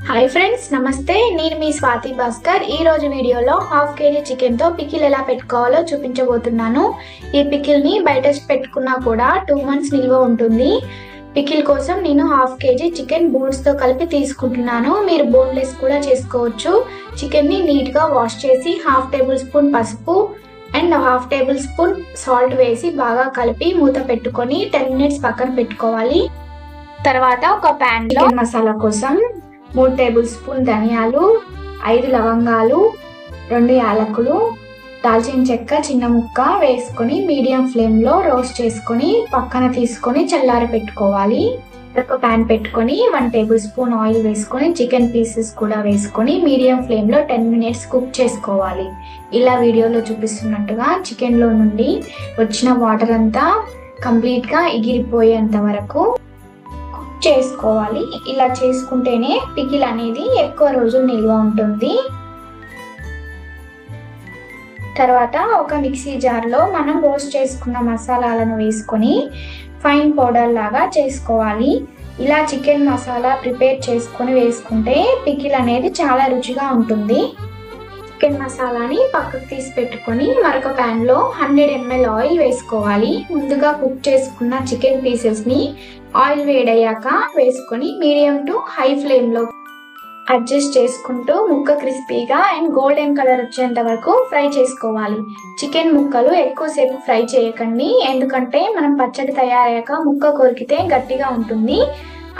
Hi friends, నమస్తే. నేను మీ స్వాతి భాస్కర్. ఈ రోజు వీడియోలో హాఫ్ కేజీ చికెన్తో పికిల్ ఎలా పెట్టుకోవాలో చూపించబోతున్నాను. ఈ పికిల్ని బయట పెట్టుకున్నా కూడా 2 months నిల్వ ఉంటుంది. పికిల్ కోసం నేను హాఫ్ కేజీ చికెన్ బోన్స్తో కలిపి తీసుకుంటున్నాను. మీరు బోన్లెస్ కూడా చేసుకోవచ్చు. చికెన్ని నీట్గా వాష్ చేసి 1/2 tablespoon పసుపు అండ్ 1/2 tablespoon సాల్ట్ వేసి బాగా కలిపి మూత పెట్టుకొని 10 minutes పక్కన పెట్టుకోవాలి. తర్వాత ఒక ప్యాన్ లో మసాలా కోసం 3 tablespoon ధనియాలు, 5 లవంగాలు, 2 యాలకులు, దాల్చిన చెక్క చిన్న ముక్క వేసుకొని మీడియం ఫ్లేమ్ లో రోస్ట్ చేసుకొని పక్కన తీసుకొని చల్లారి పెట్టుకోవాలి. ఒక ప్యాన్ పెట్టుకొని 1 tablespoon ఆయిల్ వేసుకొని చికెన్ పీసెస్ కూడా వేసుకొని మీడియం ఫ్లేమ్ లో 10 minutes కుక్ చేసుకోవాలి. ఇలా వీడియోలో చూపిస్తున్నట్టుగా చికెన్ లో నుండి వచ్చిన వాటర్ అంతా కంప్లీట్ గా ఎగిరిపోయేంత వరకు చేసుకోవాలి. ఇలా చేసుకుంటేనే పికిల్ అనేది ఎక్కువ రోజులు నిల్వ ఉంటుంది. తర్వాత ఒక మిక్సీ జార్ లో మనం రోస్ట్ చేసుకున్న మసాలాలను వేసుకొని ఫైన్ పౌడర్ లాగా చేసుకోవాలి. ఇలా చికెన్ మసాలా ప్రిపేర్ చేసుకొని వేసుకుంటే పికిల్ అనేది చాలా రుచిగా ఉంటుంది. చికెన్ మసాలాని పక్కకు తీసి పెట్టుకొని మరొక ప్యాన్ లో 100 ml ఆయిల్ వేసుకోవాలి. ముందుగా కుక్ చేసుకున్న చికెన్ పీసెస్ ని ఆయిల్ వేడయ్యాక వేసుకొని మీడియం టు హై ఫ్లేమ్ లో అడ్జస్ట్ చేసుకుంటూ ముక్క క్రిస్పీగా అండ్ గోల్డెన్ కలర్ వచ్చేంత వరకు ఫ్రై చేసుకోవాలి. చికెన్ ముక్కలు ఎక్కువసేపు ఫ్రై చేయకండి, ఎందుకంటే మనం పచ్చడి తయారయ్యాక ముక్క కొరికితే గట్టిగా ఉంటుంది.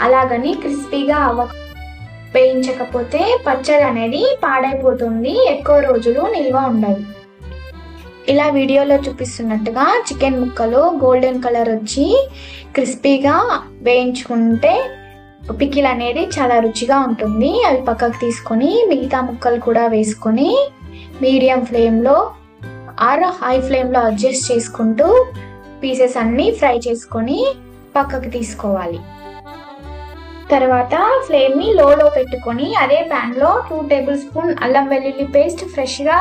అలాగని క్రిస్పీగా వేయించకపోతే పచ్చడి అనేది పాడైపోతుంది, ఎక్కువ రోజులు నిల్వ ఉండదు. ఇలా వీడియోలో చూపిస్తున్నట్టుగా చికెన్ ముక్కలు గోల్డెన్ కలర్ వచ్చి క్రిస్పీగా వేయించుకుంటే పికిల్ అనేది చాలా రుచిగా ఉంటుంది. అవి పక్కకు తీసుకొని మిగతా ముక్కలు కూడా వేసుకొని మీడియం ఫ్లేమ్లో ఆర్ హై ఫ్లేమ్లో అడ్జస్ట్ చేసుకుంటూ పీసెస్ అన్ని ఫ్రై చేసుకొని పక్కకు తీసుకోవాలి. తర్వాత ఫ్లేమ్ ని లోలో పెట్టుకొని అదే ప్యాన్ లో 2 tablespoon అల్లం వెల్లుల్లి పేస్ట్ ఫ్రెష్ గా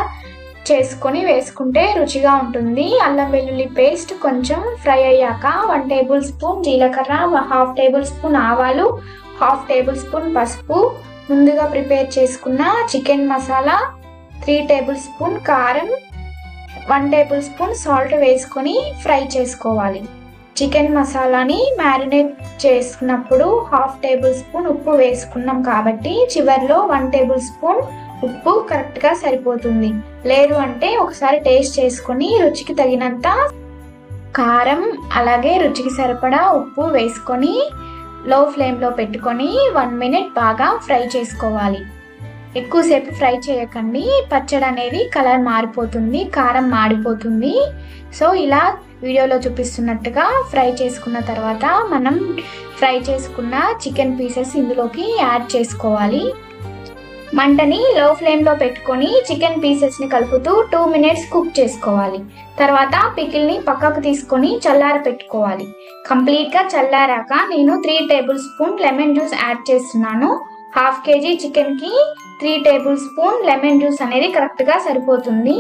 చేసుకొని వేసుకుంటే రుచిగా ఉంటుంది. అల్లం వెల్లుల్లి పేస్ట్ కొంచెం ఫ్రై అయ్యాక 1 tablespoon జీలకర్ర, 1/2 tablespoon ఆవాలు, 1/2 tablespoon పసుపు, ముందుగా ప్రిపేర్ చేసుకున్న చికెన్ మసాలా, 3 tablespoon కారం, 1 tablespoon సాల్ట్ వేసుకొని ఫ్రై చేసుకోవాలి. చికెన్ మసాలాని మ్యారినేట్ చేసుకున్నప్పుడు 1/2 tablespoon ఉప్పు వేసుకున్నాం కాబట్టి చివరిలో 1 tablespoon ఉప్పు కరెక్ట్గా సరిపోతుంది. లేదు అంటే ఒకసారి టేస్ట్ చేసుకొని రుచికి తగినంత కారం అలాగే రుచికి సరిపడా ఉప్పు వేసుకొని లో ఫ్లేమ్లో పెట్టుకొని 1 minute బాగా ఫ్రై చేసుకోవాలి. ఎక్కువసేపు ఫ్రై చేయకండి, పచ్చడి అనేది కలర్ మారిపోతుంది, కారం మాడిపోతుంది. సో ఇలా వీడియోలో చూపిస్తున్నట్టుగా ఫ్రై చేసుకున్న తర్వాత మనం ఫ్రై చేసుకున్న చికెన్ పీసెస్ ఇందులోకి యాడ్ చేసుకోవాలి. మంటని లో ఫ్లేమ్లో పెట్టుకొని చికెన్ పీసెస్ని కలుపుతూ 2 minutes కుక్ చేసుకోవాలి. తర్వాత పికిల్ని పక్కకు తీసుకొని చల్లార పెట్టుకోవాలి. కంప్లీట్గా చల్లారాక నేను 3 tablespoon లెమన్ జ్యూస్ యాడ్ చేస్తున్నాను. 1/2 kg చికెన్కి 3 tablespoon లెమన్ జ్యూస్ అనేది కరెక్ట్గా సరిపోతుంది.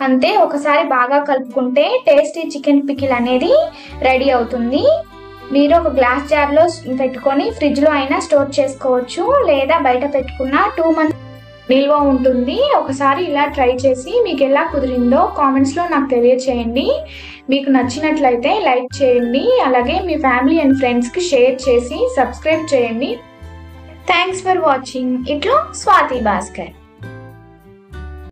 అంతే, ఒకసారి బాగా కలుపుకుంటే టేస్టీ చికెన్ పికిల్ అనేది రెడీ అవుతుంది. మీరు ఒక గ్లాస్ జార్లో పెట్టుకొని ఫ్రిడ్జ్లో అయినా స్టోర్ చేసుకోవచ్చు, లేదా బయట పెట్టుకున్న 2 months నిల్వ ఉంటుంది. ఒకసారి ఇలా ట్రై చేసి మీకు ఎలా కుదిరిందో కామెంట్స్లో నాకు తెలియచేయండి. మీకు నచ్చినట్లయితే లైక్ చేయండి, అలాగే మీ ఫ్యామిలీ అండ్ ఫ్రెండ్స్కి షేర్ చేసి సబ్స్క్రైబ్ చేయండి. Thanks for watching. ఇట్లో స్వాతి భాస్కర్.